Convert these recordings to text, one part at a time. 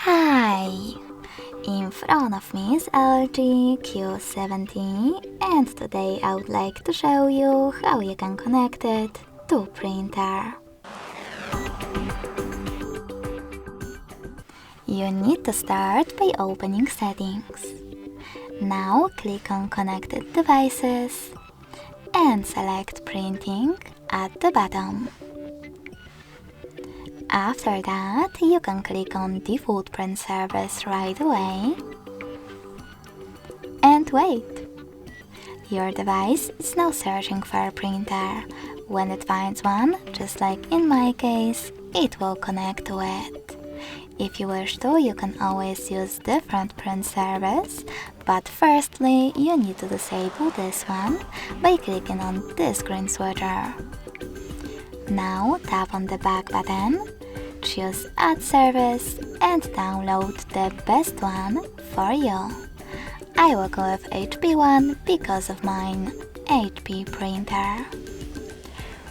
Hi! In front of me is LG Q70 and today I would like to show you how you can connect it to printer. You need to start by opening Settings. Now click on Connected Devices and select Printing at the bottom. After that, you can click on Default Print Service right away and wait. Your device is now searching for a printer. When it finds one, just like in my case, it will connect to it. If you wish to, you can always use different print service, but firstly, you need to disable this one by clicking on this green switcher. Now tap on the back button, choose Add Service and download the best one for you. I will go with HP one because of mine HP printer.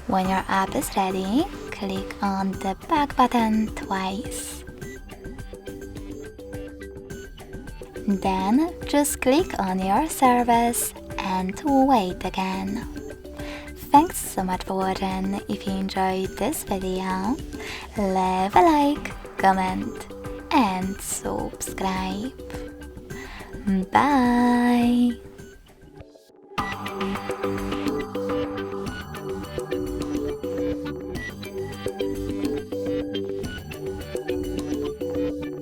When your app is ready, click on the back button twice. Then just click on your service and wait again. Thanks so much for watching. If you enjoyed this video, leave a like, comment and subscribe. Bye!